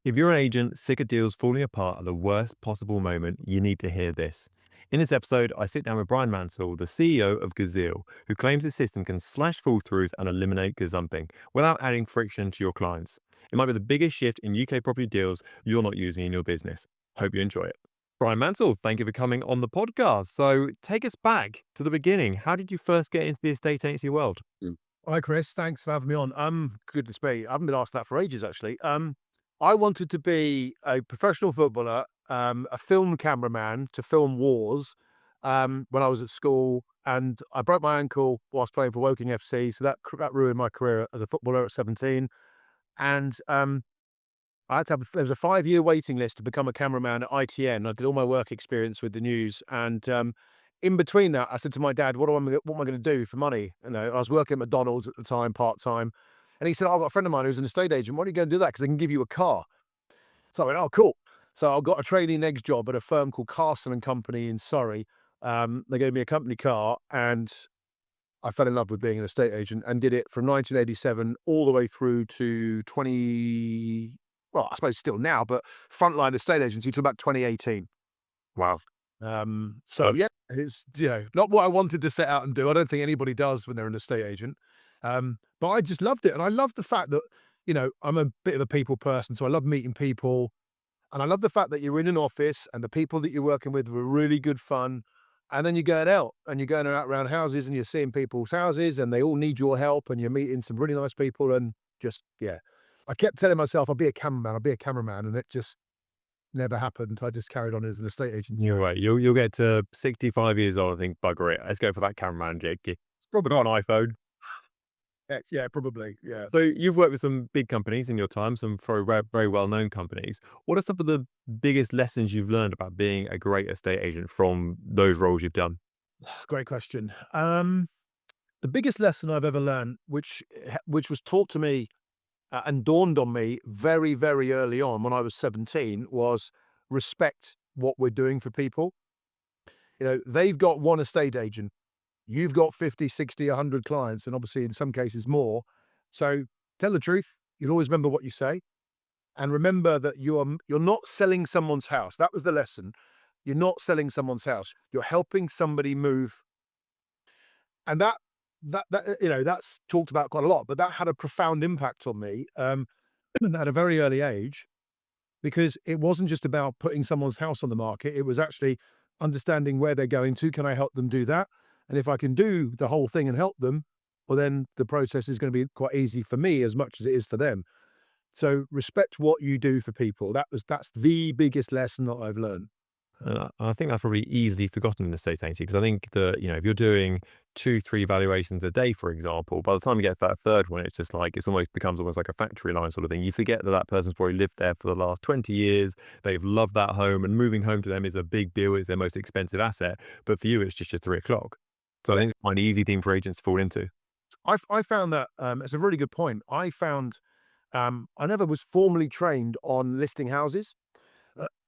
If you're an agent sick of deals falling apart at the worst possible moment, you need to hear this. In this episode, I sit down with Bryan Mansell, the CEO of Gazeal, who claims his system can slash fall throughs and eliminate gazumping without adding friction to your clients. It might be the biggest shift in UK property deals you're not using in your business. Hope you enjoy it. Bryan Mansell, thank you for coming on the podcast. So take us back to the beginning. How did you first get into the estate agency world? Hi, Chris. Thanks for having me on. Goodness me, I haven't been asked that for ages, actually. I wanted to be a professional footballer, a film cameraman to film wars, when I was at school, and I broke my ankle whilst playing for Woking FC, so that ruined my career as a footballer at 17. And I had to have there was a 5-year waiting list to become a cameraman at ITN. I did all my work experience with the news, and in between that, I said to my dad, what am I going to do for money?" I was working at McDonald's at the time, part time, and he said, "Oh, I've got a friend of mine who's an estate agent. Why don't you go and do that? Because they can give you a car." So I went, "Oh, cool." So I got a training negs job at a firm called Carson and Company in Surrey. They gave me a company car, and I fell in love with being an estate agent and did it from 1987 all the way through to 20. Well, I suppose still now, but frontline estate agency to about 2018. Wow. So yeah, it's, not what I wanted to set out and do. I don't think anybody does when they're an estate agent. But I just loved it. And I love the fact that, I'm a bit of a people person. So I love meeting people. And I love the fact that you're in an office and the people that you're working with were really good fun. And then you're going out and you're going out around houses and you're seeing people's houses and they all need your help and you're meeting some really nice people and just, yeah. I kept telling myself I'll be a cameraman, I'll be a cameraman. And it just never happened. I just carried on as an estate agent. You're So right. You'll get to 65 years old and think, bugger it. Let's go for that cameraman gig. It's probably not an iPhone. yeah, probably. Yeah. So you've worked with some big companies in your time, some very well-known companies. What are some of the biggest lessons you've learned about being a great estate agent from those roles you've done? Great question. The biggest lesson I've ever learned, which was taught to me and dawned on me very, very early on when I was 17, was respect what we're doing for people. They've got one estate agent. You've got 50, 60, 100 clients, and obviously in some cases more. So tell the truth. You'll always remember what you say. And remember that you're not selling someone's house. That was the lesson. You're not selling someone's house. You're helping somebody move. And that's talked about quite a lot, but that had a profound impact on me, at a very early age, because it wasn't just about putting someone's house on the market. It was actually understanding where they're going to. Can I help them do that? And if I can do the whole thing and help them, well, then the process is going to be quite easy for me as much as it is for them. So respect what you do for people. That's the biggest lesson that I've learned. I think that's probably easily forgotten in the estate agency because I think that, if you're doing 2, 3 valuations a day, for example, by the time you get to that third one, it's just like, becomes almost like a factory line sort of thing. You forget that that person's probably lived there for the last 20 years. They've loved that home and moving home to them is a big deal. It's their most expensive asset. But for you, it's just your 3 o'clock. So I Yeah. think it's quite an easy thing for agents to fall into. I found that, it's a really good point. I found, I never was formally trained on listing houses.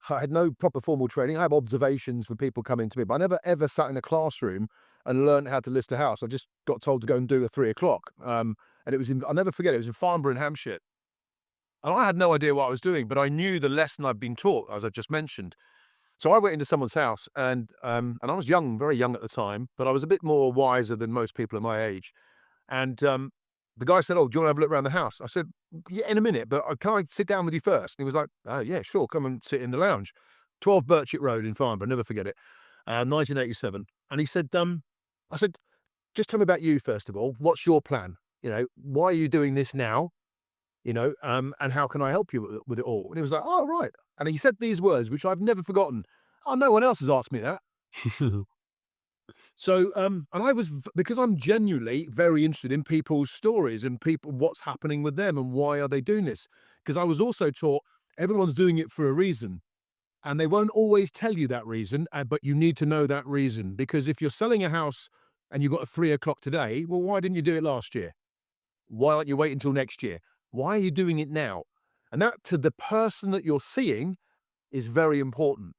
I had no proper formal training. I have observations from people coming to me, but I never ever sat in a classroom and learned how to list a house. I just got told to go and do at 3 o'clock. And I'll never forget it. It was in Farnborough in Hampshire. And I had no idea what I was doing, but I knew the lesson I'd been taught, as I just mentioned. So I went into someone's house and I was young, very young at the time, but I was a bit more wiser than most people at my age. And the guy said, "Oh, do you want to have a look around the house?" I said, "Yeah, in a minute, but can I sit down with you first?" And he was like, "Oh, yeah, sure. Come and sit in the lounge." 12 Birchett Road in Farnborough, never forget it, 1987. And he said, I said, "Just tell me about you, first of all. What's your plan? Why are you doing this now? And how can I help you with it all?" And he was like, "Oh, right." And he said these words, which I've never forgotten. "Oh, no one else has asked me that." So, and because I'm genuinely very interested in people's stories and what's happening with them and why are they doing this? Because I was also taught everyone's doing it for a reason and they won't always tell you that reason, but you need to know that reason. Because if you're selling a house and you've got a 3 o'clock today, well, why didn't you do it last year? Why aren't you waiting until next year? Why are you doing it now? And that to the person that you're seeing is very important.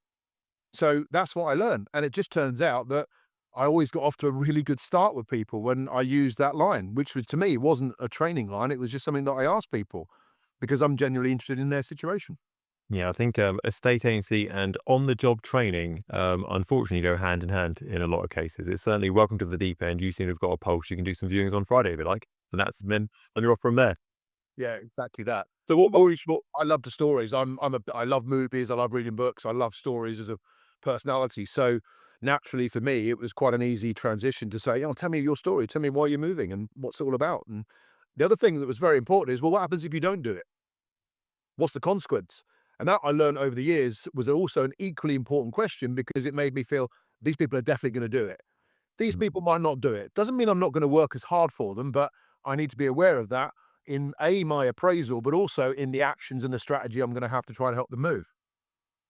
So that's what I learned. And it just turns out that I always got off to a really good start with people when I used that line, which was to me wasn't a training line. It was just something that I asked people because I'm genuinely interested in their situation. Yeah, I think estate agency and on the job training, unfortunately, go hand in hand in a lot of cases. It's certainly welcome to the deep end. You seem to have got a pulse. You can do some viewings on Friday if you like. And then you're off from there. Yeah, exactly that. So what, what, I love the stories. I love movies. I love reading books. I love stories as a personality. So naturally for me, it was quite an easy transition to say, "Oh, tell me your story. Tell me why you're moving and what's it all about." And the other thing that was very important is, well, what happens if you don't do it? What's the consequence? And that I learned over the years was also an equally important question because it made me feel these people are definitely going to do it. These people might not do it. Doesn't mean I'm not going to work as hard for them, but I need to be aware of that in my appraisal, but also in the actions and the strategy I'm going to have to try to help them move.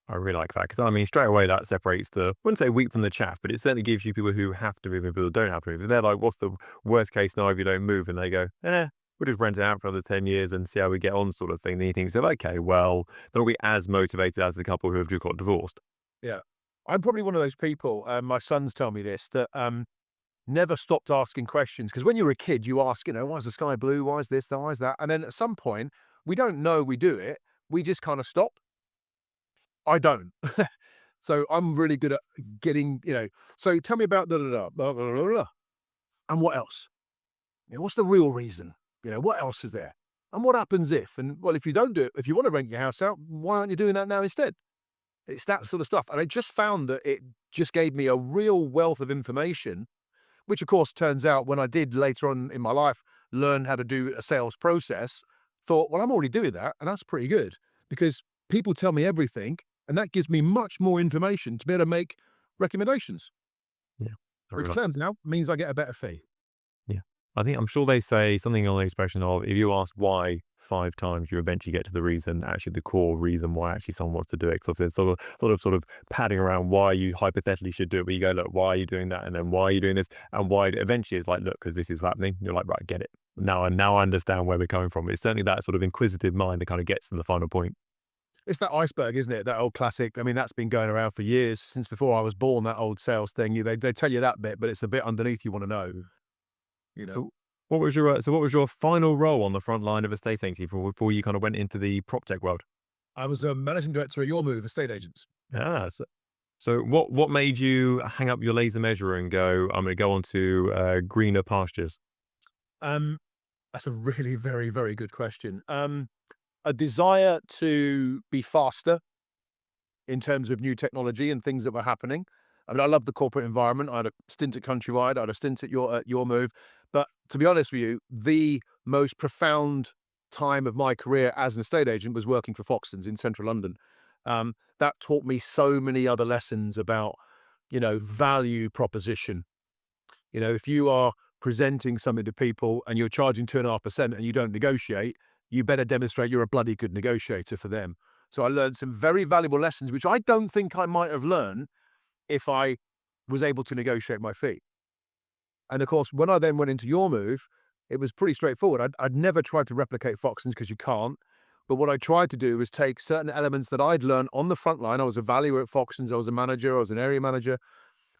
I really like that because I mean, straight away that separates the, I wouldn't say wheat from the chaff, but it certainly gives you people who have to move and people who don't have to move. If they're like, what's the worst case scenario if you don't move? And they go, we'll just rent it out for another 10 years and see how we get on, sort of thing. Then you think, so, okay, well, they'll be as motivated as the couple who have just got divorced. Yeah. I'm probably one of those people, my sons tell me this, that never stopped asking questions. Because when you're a kid, you ask, why is the sky blue? Why is this? Why is that? And then at some point, we don't know we do it. We just kind of stop. I don't. So I'm really good at getting, so tell me about da da da, blah, blah, blah, blah. And what else? What's the real reason? What else is there? And what happens if? And well, if you don't do it, if you want to rent your house out, why aren't you doing that now instead? It's that sort of stuff. And I just found that it just gave me a real wealth of information, which of course turns out when I did later on in my life learn how to do a sales process, thought, well, I'm already doing that. And that's pretty good because people tell me everything. And that gives me much more information to be able to make recommendations, Yeah. I which really turns out means I get a better fee. Yeah. I'm sure they say something on the expression of if you ask why 5 times, you eventually get to the reason, actually the core reason why actually someone wants to do it. So if there's sort of padding around why you hypothetically should do it, but you go, look, why are you doing that? And then why are you doing this? And why eventually it's like, look, because this is happening. You're like, right, I get it. Now I understand where we're coming from. It's certainly that sort of inquisitive mind that kind of gets to the final point. It's that iceberg, isn't it? That old classic. I mean, that's been going around for years since before I was born. That old sales thing. They tell you that bit, but it's the bit underneath you want to know. You know, So what was your final role on the front line of a estate agency before you kind of went into the prop tech world? I was the managing director at Your Move Estate Agents. Ah, so what made you hang up your laser measure and go, I'm going to go on to greener pastures? Um, that's a really very very good question. A desire to be faster in terms of new technology and things that were happening. I mean, I love the corporate environment. I had a stint at Countrywide. I had a stint at Your Move. But to be honest with you, the most profound time of my career as an estate agent was working for Foxtons in central London. That taught me so many other lessons about, value proposition. If you are presenting something to people and you're charging 2.5% and you don't negotiate, you better demonstrate you're a bloody good negotiator for them. So I learned some very valuable lessons, which I don't think I might have learned if I was able to negotiate my fee. And of course, when I then went into Your Move, it was pretty straightforward. I'd never tried to replicate Foxtons because you can't. But what I tried to do was take certain elements that I'd learned on the front line. I was a valuer at Foxtons. I was a manager. I was an area manager.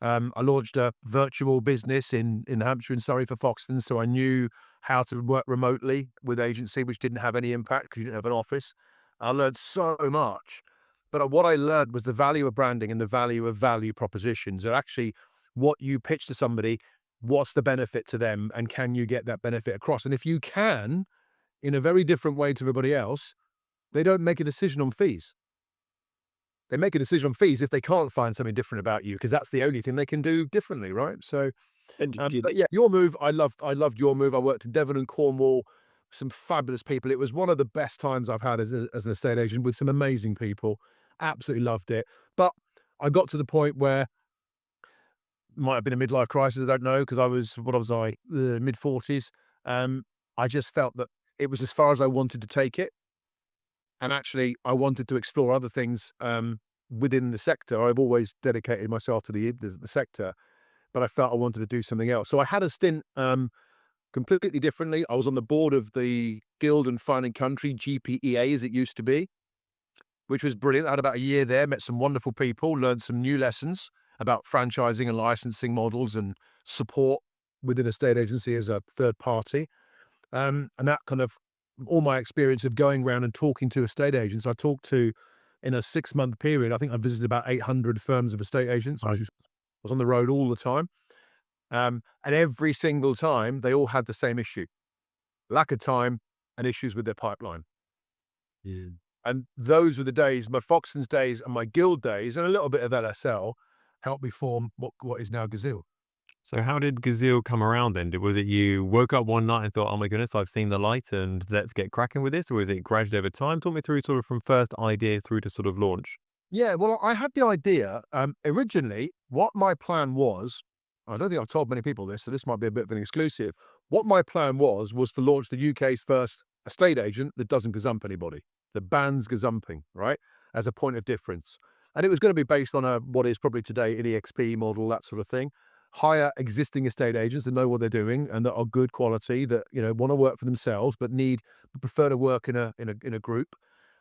I launched a virtual business in Hampshire and Surrey for Foxtons, so I knew how to work remotely with agency, which didn't have any impact because you didn't have an office. I learned so much. But what I learned was the value of branding and the value of value propositions. And actually, what you pitch to somebody, what's the benefit to them, and can you get that benefit across? And if you can, in a very different way to everybody else, they don't make a decision on fees. They make a decision on fees if they can't find something different about you, because that's the only thing they can do differently, right? So, And do you but yeah, Your Move, I loved Your Move. I worked in Devon and Cornwall, some fabulous people. It was one of the best times I've had as an estate agent with some amazing people. Absolutely loved it. But I got to the point where might have been a midlife crisis. I don't know because what was I, mid 40s. I just felt that it was as far as I wanted to take it. And actually, I wanted to explore other things within the sector. I've always dedicated myself to the sector, but I felt I wanted to do something else. So I had a stint completely differently. I was on the board of the Guild and Fine and Country, GPEA as it used to be, which was brilliant. I had about a year there, met some wonderful people, learned some new lessons about franchising and licensing models and support within a state agency as a third party. And that kind of all my experience of going around and talking to estate agents, I talked to, in a 6-month period, I think I visited about 800 firms of estate agents, which Right. was on the road all the time. And every single time, they all had the same issue: lack of time and issues with their pipeline. Yeah. And those were the days, my Foxtons days and my Guild days, and a little bit of LSL helped me form what is now Gazeal. So how did Gazeal come around then? Was it you woke up one night and thought, "Oh my goodness, I've seen the light and let's get cracking with this," or is it gradually over time? Talk me through sort of from first idea through to sort of launch. Yeah, well, I had the idea. Originally, what my plan was, I don't think I've told many people this, so this might be a bit of an exclusive. What my plan was to launch the UK's first estate agent that doesn't gazump anybody, that bans gazumping, right, as a point of difference. And it was going to be based on what is probably today an EXP model, that sort of thing. Hire existing estate agents that know what they're doing and that are good quality, that want to work for themselves but prefer to work in a group.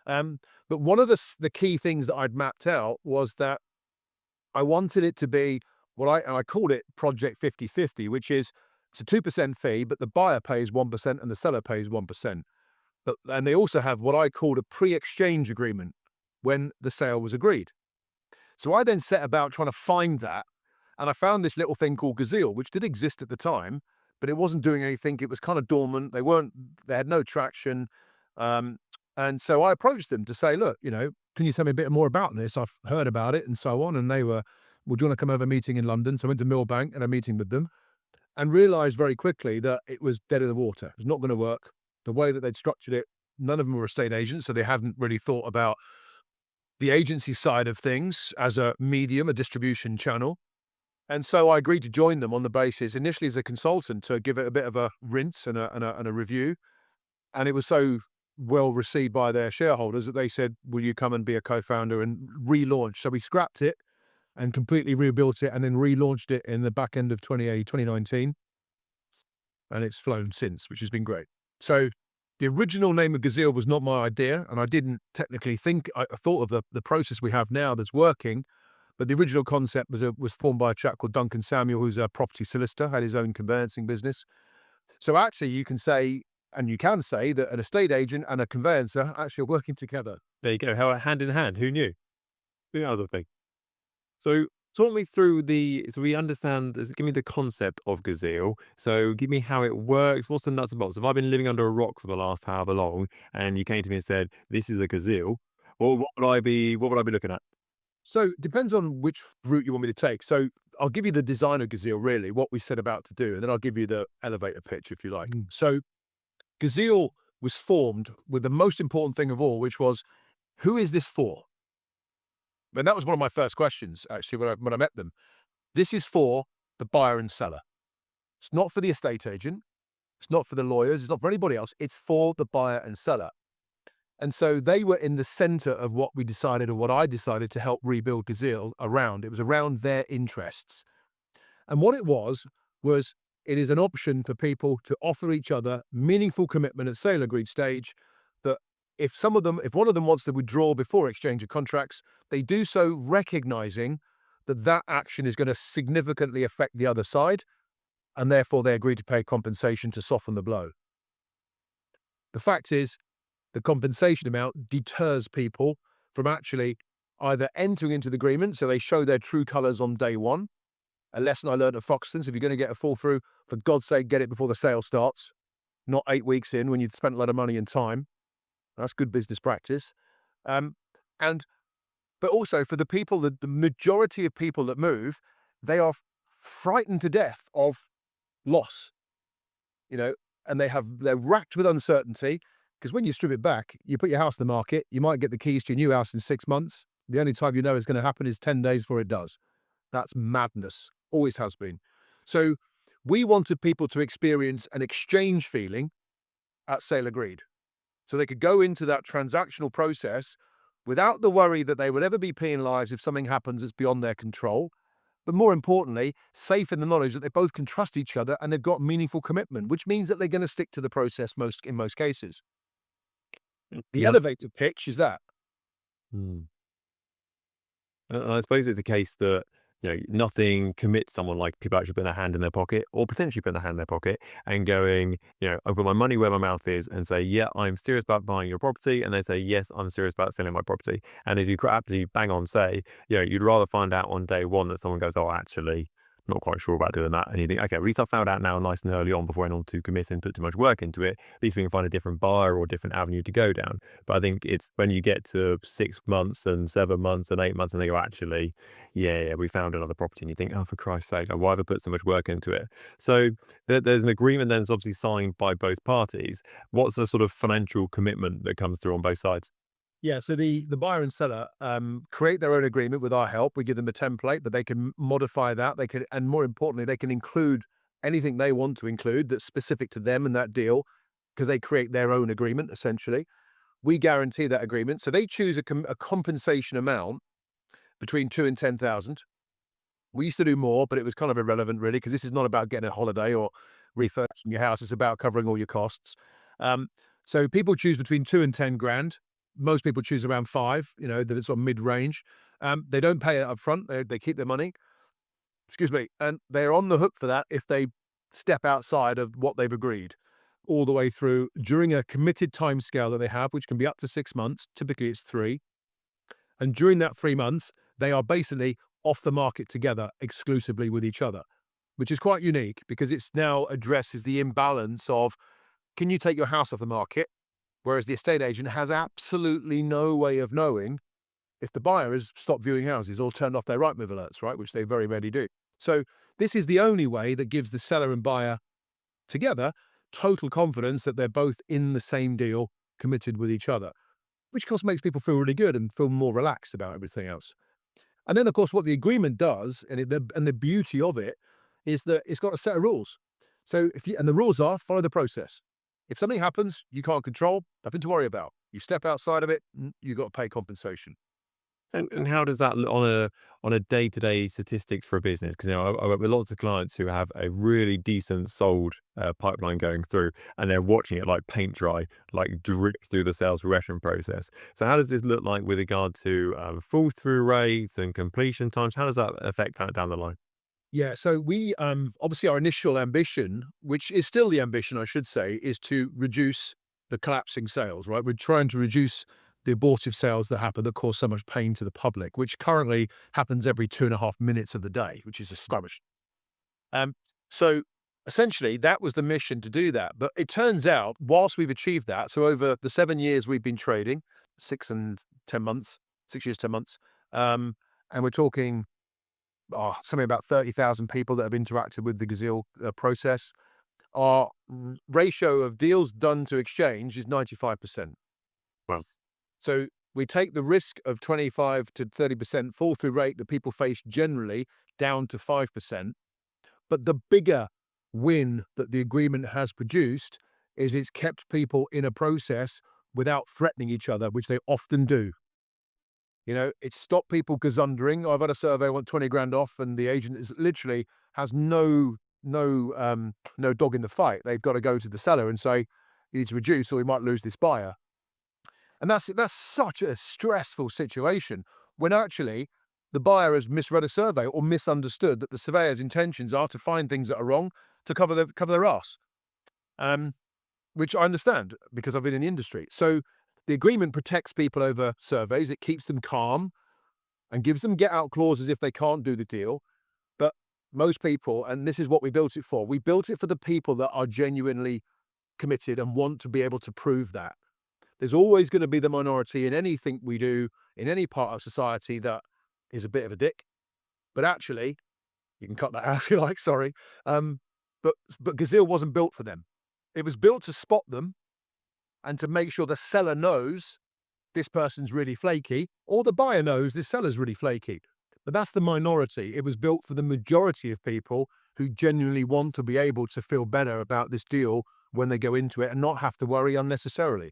Um, but one of the key things that I'd mapped out was that I wanted it to be and I called it Project 50/50, which is it's a 2% fee, but the buyer pays 1% and the seller pays 1%. And they also have what I called a pre-exchange agreement when the sale was agreed. So I then set about trying to find that, and I found this little thing called Gazeal, which did exist at the time, but it wasn't doing anything. It was kind of dormant. They had no traction. Um, and so I approached them to say, look, can you tell me a bit more about this? I've heard about it and so on. And they were, well, do you want to come have a meeting in London? So I went to Millbank and a meeting with them and realized very quickly that it was dead in the water. It was not going to work. The way that they'd structured it, none of them were estate agents, so they hadn't really thought about the agency side of things as a medium, a distribution channel. And so I agreed to join them on the basis, initially as a consultant, to give it a bit of a rinse and a review. And it was so well received by their shareholders that they said, will you come and be a co-founder and relaunch? So we scrapped it and completely rebuilt it and then relaunched it in the back end of 2019. And it's flown since, which has been great. So the original name of Gazeal was not my idea, and I didn't technically think, I thought of the process we have now that's working, but the original concept was formed by a chap called Duncan Samuel, who's a property solicitor, had his own conveyancing business. So actually you can say, and you can say, that an estate agent and a conveyancer actually are working together. There you go. How hand in hand. Who knew? Who knows? I think. So talk me through so we understand, give me the concept of Gazeal. So give me how it works. What's the nuts and bolts? If I've been living under a rock for the last however long and you came to me and said, this is a Gazeal, well, what would I be looking at? So it depends on which route you want me to take. So I'll give you the design of Gazeal, really, what we set about to do, and then I'll give you the elevator pitch, if you like. So Gazeal was formed with the most important thing of all, which was, who is this for? And that was one of my first questions, actually, when I met them. This is for the buyer and seller. It's not for the estate agent. It's not for the lawyers. It's not for anybody else. It's for the buyer and seller. And so they were in the center of what we decided, or what I decided to help rebuild Gazeal around. It was around their interests. And what it was it is an option for people to offer each other meaningful commitment at sale agreed stage, that if one of them wants to withdraw before exchange of contracts, they do so recognizing that that action is going to significantly affect the other side, and therefore they agree to pay compensation to soften the blow. The fact is, the compensation amount deters people from actually either entering into the agreement, so they show their true colors on day one. A lesson I learned at Foxtons: if you're going to get a fall through, for God's sake, get it before the sale starts, not 8 weeks in when you've spent a lot of money and time. That's good business practice. Um, and but also for the majority of people that move, they are frightened to death of loss, you know, and they're racked with uncertainty, because when you strip it back, you put your house in the market, you might get the keys to your new house in 6 months. The only time you know it's going to happen is 10 days before it does. That's madness. Always has been. So we wanted people to experience an exchange feeling at sale agreed. So they could go into that transactional process without the worry that they would ever be penalized if something happens that's beyond their control. But more importantly, safe in the knowledge that they both can trust each other and they've got meaningful commitment, which means that they're going to stick to the process in most cases. The Yeah. elevator pitch is that. Hmm. I suppose it's a case that nothing commits someone like people actually putting their hand in their pocket or potentially putting their hand in their pocket and going, I put my money where my mouth is and say, yeah, I'm serious about buying your property. And they say, yes, I'm serious about selling my property. And as you absolutely bang on say, you'd rather find out on day one that someone goes, oh, actually, not quite sure about doing that. And you think, okay, at least I found out now nice and early on before I went on to commit and put too much work into it. At least we can find a different buyer or different avenue to go down. But I think it's when you get to 6 months and 7 months and 8 months and they go, actually, yeah, we found another property. And you think, oh, for Christ's sake, why have I put so much work into it? So there's an agreement then that's obviously signed by both parties. What's the sort of financial commitment that comes through on both sides? Yeah, so the buyer and seller create their own agreement with our help. We give them a template, but they can modify that. They can, and more importantly, they can include anything they want to include that's specific to them and that deal, because they create their own agreement essentially. We guarantee that agreement, so they choose a compensation amount between 2 and 10,000. We used to do more, but it was kind of irrelevant really, because this is not about getting a holiday or refurbishing your house. It's about covering all your costs. Um, so people choose between 2 and 10 grand. Most people choose around five, that it's sort of mid-range. They don't pay it up front. They keep their money. Excuse me. And they're on the hook for that if they step outside of what they've agreed all the way through during a committed timescale that they have, which can be up to 6 months. Typically it's 3. And during that 3 months, they are basically off the market together exclusively with each other, which is quite unique because it's now addresses the imbalance of, can you take your house off the market? Whereas the estate agent has absolutely no way of knowing if the buyer has stopped viewing houses or turned off their Rightmove alerts, right? Which they very rarely do. So this is the only way that gives the seller and buyer together total confidence that they're both in the same deal, committed with each other, which of course makes people feel really good and feel more relaxed about everything else. And then, of course, what the agreement does, and the beauty of it, is that it's got a set of rules. So and the rules are follow the process. If something happens you can't control, nothing to worry about. You step outside of it, you got to pay compensation. And how does that look on a day-to-day statistics for a business? Because I work with lots of clients who have a really decent sold pipeline going through, and they're watching it like paint dry, like drip through the sales progression process. So how does this look like with regard to fall through rates and completion times? How does that affect that down the line? Yeah, so we obviously our initial ambition, which is still the ambition, I should say, is to reduce the collapsing sales. Right, we're trying to reduce the abortive sales that happen that cause so much pain to the public, which currently happens every 2.5 minutes of the day, which is astonishing. Um, so essentially, that was the mission to do that. But it turns out, whilst we've achieved that, so over the 7 years we've been trading, 6 and 10 months, 6 years, 10 months, and we're talking something about 30,000 people that have interacted with the Gazeal process. Our ratio of deals done to exchange is 95%. Well, So we take the risk of 25 to 30% fall through rate that people face generally down to 5%. But the bigger win that the agreement has produced is it's kept people in a process without threatening each other, which they often do. It's stopped people gazundering. I've had a survey, I want 20 grand off, and the agent is literally has no dog in the fight. They've got to go to the seller and say, you need to reduce or we might lose this buyer. And that's such a stressful situation when actually the buyer has misread a survey or misunderstood that the surveyor's intentions are to find things that are wrong to cover their ass. Um, which I understand because I've been in the industry. So the agreement protects people over surveys. It keeps them calm and gives them get out clauses if they can't do the deal. But most people, and this is what we built it for, we built it for the people that are genuinely committed and want to be able to prove that. There's always going to be the minority in anything we do in any part of society that is a bit of a dick. But actually, you can cut that out if you like, sorry. Um, but Gazeal wasn't built for them. It was built to spot them and to make sure the seller knows this person's really flaky, or the buyer knows this seller's really flaky. But that's the minority. It was built for the majority of people who genuinely want to be able to feel better about this deal when they go into it and not have to worry unnecessarily.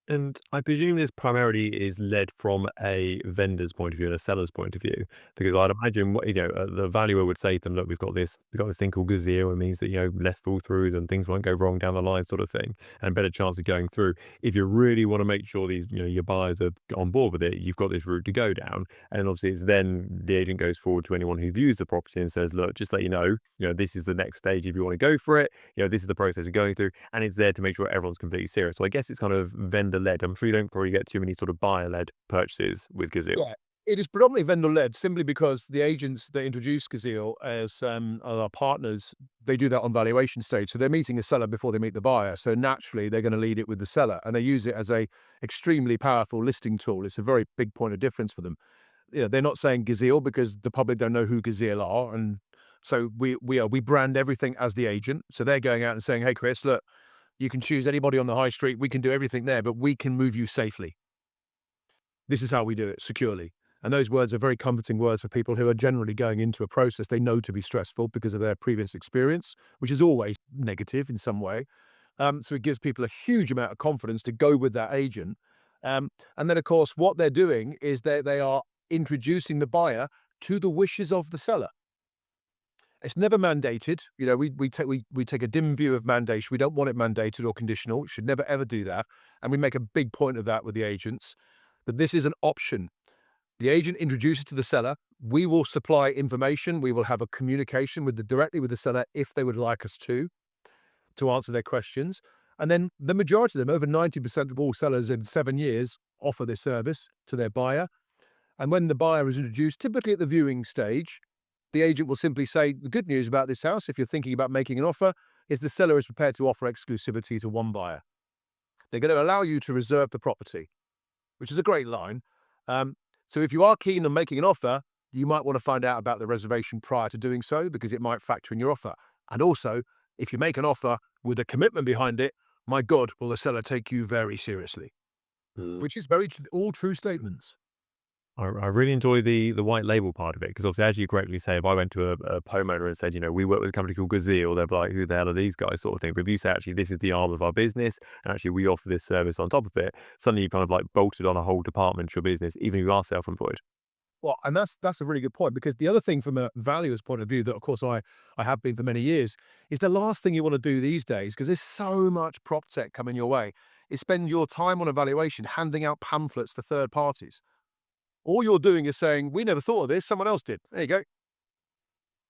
And I presume this primarily is led from a vendor's point of view and a seller's point of view, because I'd imagine the valuer would say to them, "Look, we've got this thing called Gazeal. It means that less fall throughs and things won't go wrong down the line, sort of thing, and better chance of going through. If you really want to make sure these your buyers are on board with it, you've got this route to go down, and obviously it's then the agent goes forward to anyone who views the property and says, "Look, just let this is the next stage if you want to go for it. This is the process we're going through," and it's there to make sure everyone's completely serious. So I guess it's kind of vendor-led. I'm sure you don't probably get too many sort of buyer-led purchases with Gazeal. Yeah, it is predominantly vendor-led simply because the agents that introduce Gazeal as our partners, they do that on valuation stage. So they're meeting a seller before they meet the buyer. So naturally, they're going to lead it with the seller, and they use it as a extremely powerful listing tool. It's a very big point of difference for them. They're not saying Gazeal because the public don't know who Gazeal are, and so we brand everything as the agent. So they're going out and saying, "Hey, Chris, look, you can choose anybody on the high street. We can do everything there, but we can move you safely. This is how we do it securely." And those words are very comforting words for people who are generally going into a process they know to be stressful because of their previous experience, which is always negative in some way. So it gives people a huge amount of confidence to go with that agent. And then, of course, what they're doing is they are introducing the buyer to the wishes of the seller. It's never mandated. We take a dim view of mandation. We don't want it mandated or conditional. We should never ever do that. And we make a big point of that with the agents, that this is an option. The agent introduces to the seller. We will supply information. We will have a communication directly with the seller if they would like us to answer their questions. And then the majority of them, over 90% of all sellers in 7 years, offer this service to their buyer. And when the buyer is introduced, typically at the viewing stage, the agent will simply say, "The good news about this house, if you're thinking about making an offer, is the seller is prepared to offer exclusivity to one buyer. They're going to allow you to reserve the property," which is a great line. Um, so if you are keen on making an offer, you might want to find out about the reservation prior to doing so because it might factor in your offer. And also, if you make an offer with a commitment behind it, my God, will the seller take you very seriously, which is all true statements. I really enjoy the white label part of it because obviously, as you correctly say, if I went to a homeowner and said, we work with a company called Gazeal, they'd be like, "Who the hell are these guys?" sort of thing. But if you say, actually, this is the arm of our business, and actually we offer this service on top of it, suddenly you kind of like bolted on a whole department to your business, even if you are self-employed. Well, and that's a really good point because the other thing from a valuer's point of view that, of course, I have been for many years is the last thing you want to do these days because there's so much prop tech coming your way is spend your time on evaluation handing out pamphlets for third parties. All you're doing is saying, "We never thought of this, someone else did." There you go.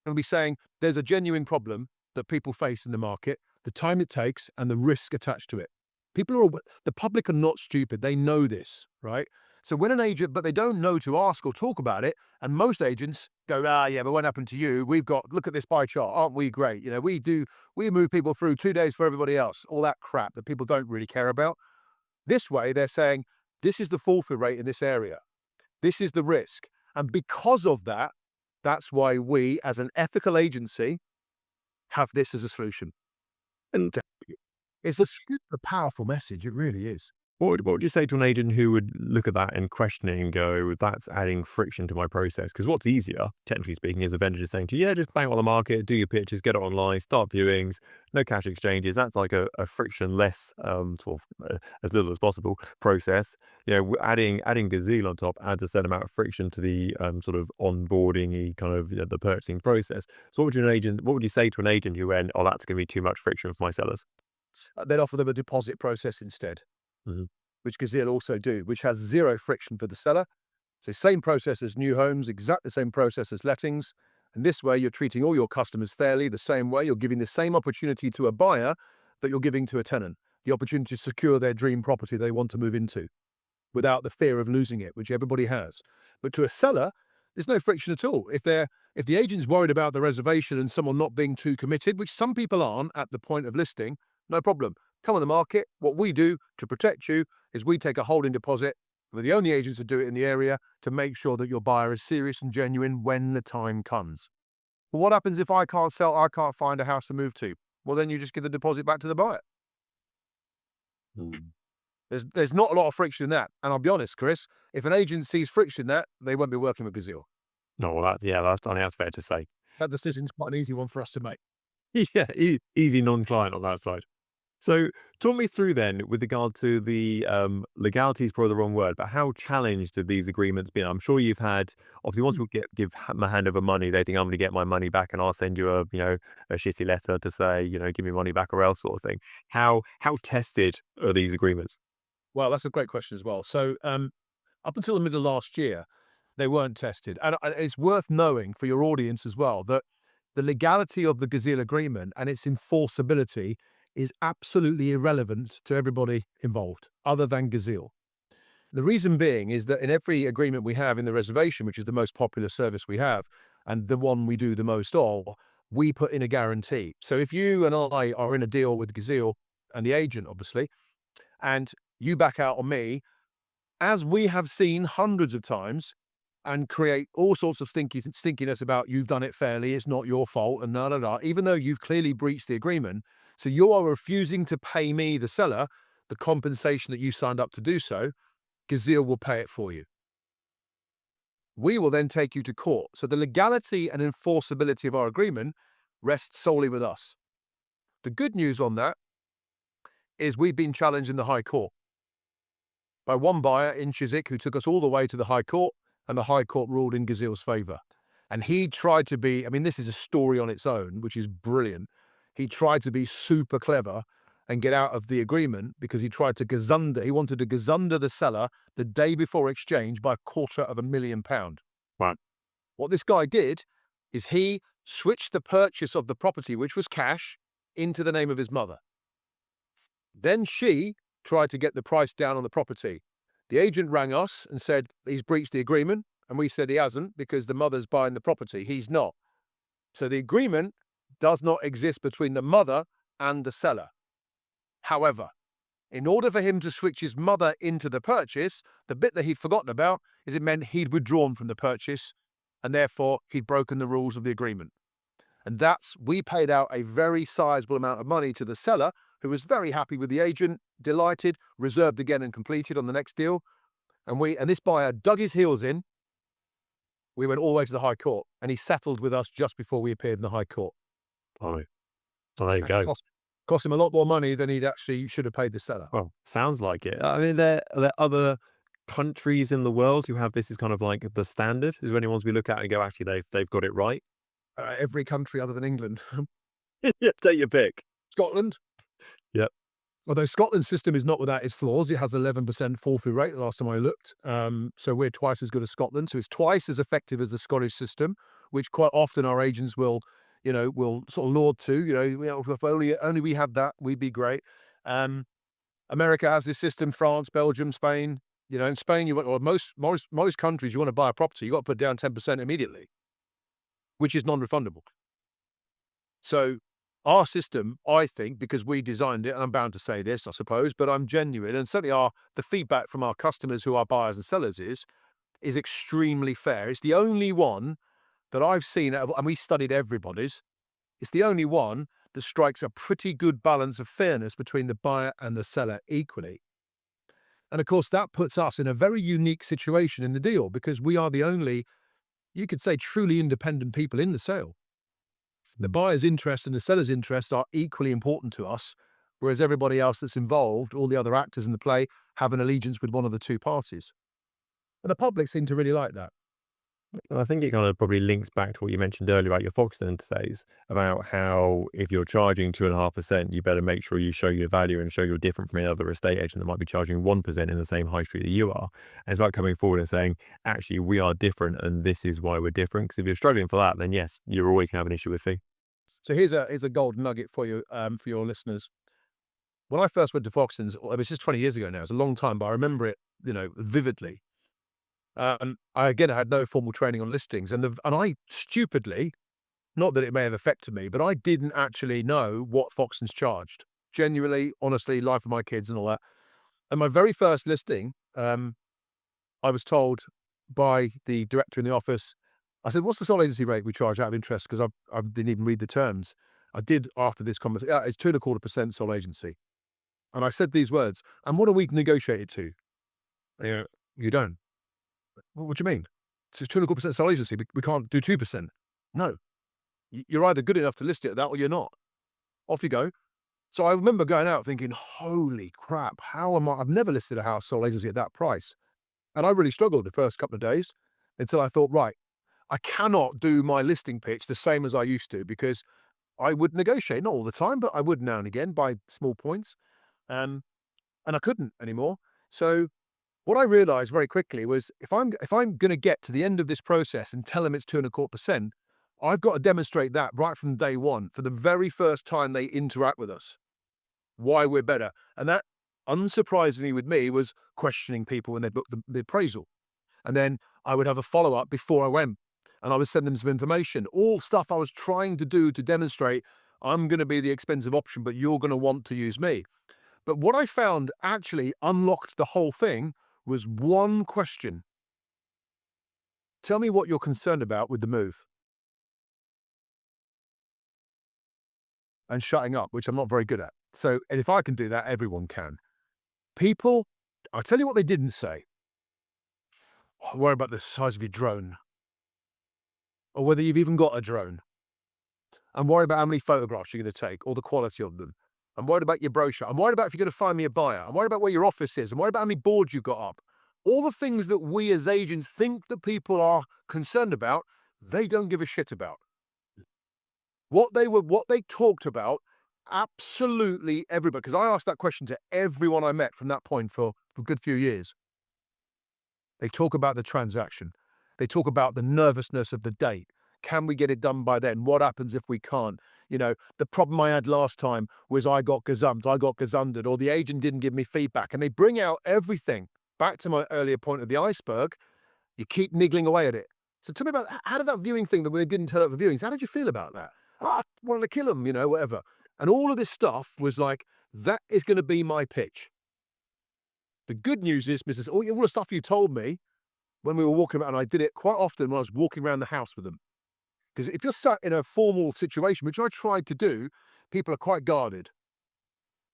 And be saying there's a genuine problem that people face in the market, the time it takes, and the risk attached to it. The public are not stupid. They know this, right? So when an agent, but they don't know to ask or talk about it, and most agents go, "Ah, yeah, but what happened to you? Look at this pie chart. Aren't we great? We move people through 2 days for everybody else." All that crap that people don't really care about. This way, they're saying, "This is the fall through rate in this area. This is the risk." And because of that, that's why we, as an ethical agency, have this as a solution. And It's a powerful message. It really is. what would you say to an agent who would look at that and question it and go, "That's adding friction to my process"? Because what's easier, technically speaking, is a vendor just saying to you, "Yeah, just bang it on the market, do your pictures, get it online, start viewings, no cash exchanges." That's like a frictionless, sort of as little as possible process. Adding Gazelle on top adds a certain amount of friction to the sort of onboarding, kind of the purchasing process. So what would you say to an agent who went, "Oh, that's going to be too much friction for my sellers"? They'd offer them a deposit process instead, Mhm. which Gazeal also do, which has zero friction for the seller. So same process as new homes, exact the same process as lettings. And this way, you're treating all your customers fairly the same way. You're giving the same opportunity to a buyer that you're giving to a tenant, the opportunity to secure their dream property they want to move into, without the fear of losing it, which everybody has. But to a seller, there's no friction at all. If the agent's worried about the reservation and someone not being too committed, which some people aren't at the point of listing, no problem. Come on the market. What we do to protect you is we take a holding deposit. We're the only agents that do it in the area to make sure that your buyer is serious and genuine when the time comes. Well, what happens if I can't sell, I can't find a house to move to? Well, then you just give the deposit back to the buyer. Mm. There's not a lot of friction in that. And I'll be honest, Chris, if an agent sees friction in that, they won't be working with Gazeal. No, well, I think that's fair to say. That decision's quite an easy one for us to make. Yeah, easy non-client on that side. So, talk me through then with regard to the legality is probably the wrong word, but how challenged have these agreements been? I'm sure you've had obviously once Hmm. we give my hand over money, they think I'm going to get my money back, and I'll send you a shitty letter to say give me money back or else sort of thing. How tested are these agreements? Well, that's a great question as well. So, up until the middle of last year, they weren't tested. And it's worth knowing for your audience as well that the legality of the Gazeal agreement and its enforceability is absolutely irrelevant to everybody involved, other than Gazeal. The reason being is that in every agreement we have in the reservation, which is the most popular service we have, and the one we do the most of, we put in a guarantee. So if you and I are in a deal with Gazeal and the agent, obviously, and you back out on me, as we have seen hundreds of times, and create all sorts of stinkiness about you've done it fairly, it's not your fault, and da da da, even though you've clearly breached the agreement. So you are refusing to pay me, the seller, the compensation that you signed up to do so. Gazeal will pay it for you. We will then take you to court. So the legality and enforceability of our agreement rests solely with us. The good news on that is we've been challenged in the High Court by one buyer in Chiswick who took us all the way to the High Court, and the High Court ruled in Gazeal's favour. And he tried to be, I mean, this is a story on its own, which is brilliant. He tried to be super clever and get out of the agreement because he tried to gazunder, he wanted to gazunder the seller the day before exchange by £250,000. Right. What this guy did is he switched the purchase of the property, which was cash, into the name of his mother. Then she tried to get the price down on the property. The agent rang us and said he's breached the agreement, and we said he hasn't because the mother's buying the property. He's not. So the agreement does not exist between the mother and the seller. However, in order for him to switch his mother into the purchase, the bit that he'd forgotten about is it meant he'd withdrawn from the purchase and therefore he'd broken the rules of the agreement. And we paid out a very sizable amount of money to the seller, who was very happy with the agent, delighted, reserved again and completed on the next deal. And this buyer dug his heels in. We went all the way to the High Court, and he settled with us just before we appeared in the High Court. Oh, so there you And it go. cost him a lot more money than he'd actually should have paid the seller. Well, sounds like it. I mean, are there other countries in the world who have this as kind of like the standard? Is there any ones we look at and go, actually, they've got it right? Every country other than England. Yeah, take your pick. Scotland, Yep. although Scotland's system is not without its flaws, it has 11% fall through rate the last time I looked. So we're twice as good as Scotland. So it's twice as effective as the Scottish system, which quite often our agents will sort of laud to. If only we had that, we'd be great. Um, America has this system. France, Belgium, Spain. In Spain, or most countries, you want to buy a property, you got to put down 10% immediately, which is non-refundable. So our system, I think, because we designed it, and I'm bound to say this, I suppose, but I'm genuine, and certainly the feedback from our customers who are buyers and sellers is extremely fair. It's the only one that I've seen, and we studied everybody's. It's the only one that strikes a pretty good balance of fairness between the buyer and the seller equally. And of course, that puts us in a very unique situation in the deal because we are the only, you could say, truly independent people in the sale. The buyer's interest and the seller's interest are equally important to us, whereas everybody else that's involved, all the other actors in the play, have an allegiance with one of the two parties. And the public seem to really like that. And I think it kind of probably links back to what you mentioned earlier about your Foxton interface, about how if you're charging 2.5%, you better make sure you show your value and show you're different from any other estate agent that might be charging 1% in the same high street that you are. And it's about coming forward and saying, actually, we are different and this is why we're different. Because if you're struggling for that, then yes, you're always going to have an issue with fee. So here's a gold nugget for your listeners. When I first went to Foxton's, it was just 20 years ago now. It's a long time, but I remember it, vividly. I had no formal training on listings, and I stupidly, not that it may have affected me, but I didn't actually know what Foxton's charged. Genuinely, honestly, life of my kids and all that. And my very first listing, I was told by the director in the office, I said, "What's the sole agency rate we charge out of interest?" Because I didn't even read the terms. I did after this conversation. Yeah, it's 2.25% sole agency. And I said these words, "And what are we negotiated to?" Yeah, you don't. What do you mean? It's 2.25% sole agency. We can't do 2%. No, you're either good enough to list it at that or you're not. Off you go. So I remember going out thinking, holy crap, how am I? I've never listed a house sole agency at that price. And I really struggled the first couple of days until I thought, right, I cannot do my listing pitch the same as I used to because I would negotiate, not all the time, but I would now and again by small points. Um, and I couldn't anymore. So what I realized very quickly was if I'm going to get to the end of this process and tell them it's 2.25%, I've got to demonstrate that right from day one for the very first time they interact with us, why we're better. And that, unsurprisingly with me, was questioning people when they booked the appraisal. And then I would have a follow up before I went and I would send them some information, all stuff I was trying to do to demonstrate I'm going to be the expensive option, but you're going to want to use me. But what I found actually unlocked the whole thing was one question. Tell me what you're concerned about with the move. And shutting up, which I'm not very good at. So, and if I can do that, everyone can. People, I'll tell you what they didn't say. Oh, worry about the size of your drone or whether you've even got a drone. I'm worried about how many photographs you're going to take or the quality of them. I'm worried about your brochure. I'm worried about if you're going to find me a buyer. I'm worried about where your office is. I'm worried about how many boards you've got up. All the things that we as agents think that people are concerned about, they don't give a shit about. What they talked about, absolutely everybody, because I asked that question to everyone I met from that point for a good few years. They talk about the transaction. They talk about the nervousness of the date. Can we get it done by then? What happens if we can't? You know, the problem I had last time was I got gazumped, I got gazundered, or the agent didn't give me feedback. And they bring out everything. Back to my earlier point of the iceberg, you keep niggling away at it. So tell me about how did that viewing thing that they didn't turn up for viewings, how did you feel about that? Oh, I wanted to kill them, you know, whatever. And all of this stuff was like, that is going to be my pitch. The good news is, Mrs. All the stuff you told me when we were walking around, and I did it quite often when I was walking around the house with them. Because if you're sat in a formal situation, which I tried to do, people are quite guarded.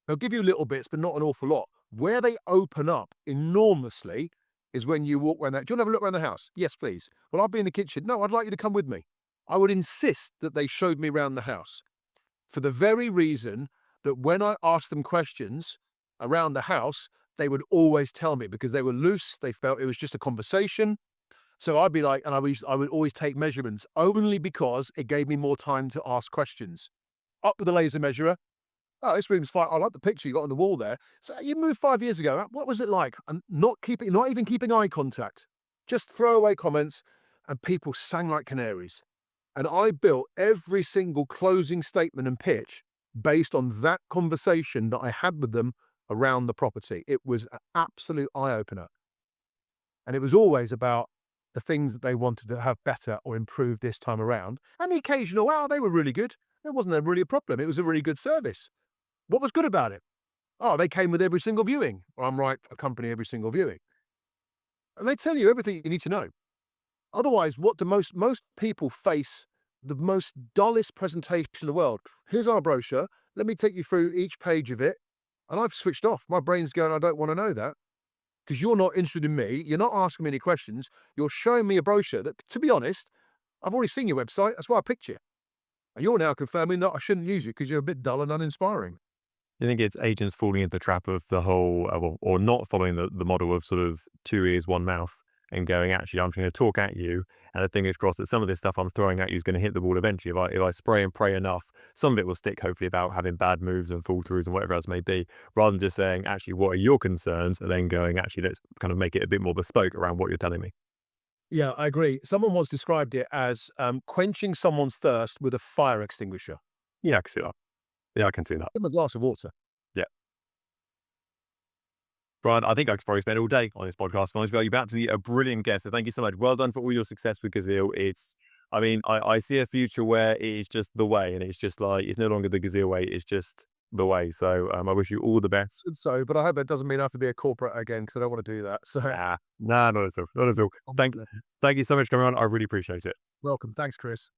They'll give you little bits, but not an awful lot. Where they open up enormously is when you walk around that. Do you want to have a look around the house? Yes, please. Well, I'll be in the kitchen. No, I'd like you to come with me. I would insist that they showed me around the house for the very reason that when I asked them questions around the house, they would always tell me because they were loose. They felt it was just a conversation. So I'd be like, and I would always take measurements only because it gave me more time to ask questions. Up with the laser measurer. Oh, this room's fine. I like the picture you got on the wall there. So you moved 5 years ago. What was it like? And not even keeping eye contact, just throwaway comments, and people sang like canaries. And I built every single closing statement and pitch based on that conversation that I had with them around the property. It was an absolute eye opener. And it was always about the things that they wanted to have better or improve this time around. And the occasional, wow, they were really good. It wasn't really a problem. It was a really good service. What was good about it? Oh, they came with every single viewing. Or I'm right, accompany every single viewing. And they tell you everything you need to know. Otherwise, what do most people face the most dullest presentation in the world? Here's our brochure. Let me take you through each page of it. And I've switched off. My brain's going, I don't want to know that. Because you're not interested in me. You're not asking me any questions. You're showing me a brochure that, to be honest, I've already seen your website. That's why I picked you. And you're now confirming that I shouldn't use you because you're a bit dull and uninspiring. I think it's agents falling into the trap of the whole, or not following the model of sort of two ears, one mouth, and going, actually, I'm going to talk at you. And the thing is, crossed that some of this stuff I'm throwing at you is going to hit the wall eventually. If I spray and pray enough, some of it will stick, hopefully, about having bad moves and fall throughs and whatever else may be, rather than just saying, actually, what are your concerns? And then going, actually, let's kind of make it a bit more bespoke around what you're telling me. Yeah, I agree. Someone once described it as quenching someone's thirst with a fire extinguisher. Yeah, I can see that. Yeah, I can see that. Give them a glass of water. Yeah. Brian, I think I could probably spend all day on this podcast. Honestly, you're about to be a brilliant guest. So thank you so much. Well done for all your success with Gazeal. I mean, I see a future where it is just the way, and it's just like, it's no longer the Gazeal way. It's just the way. So I wish you all the best. So, but I hope it doesn't mean I have to be a corporate again because I don't want to do that. So, Nah, not at all. Not at all. Thank you so much for coming on. I really appreciate it. welcome. Thanks, Chris.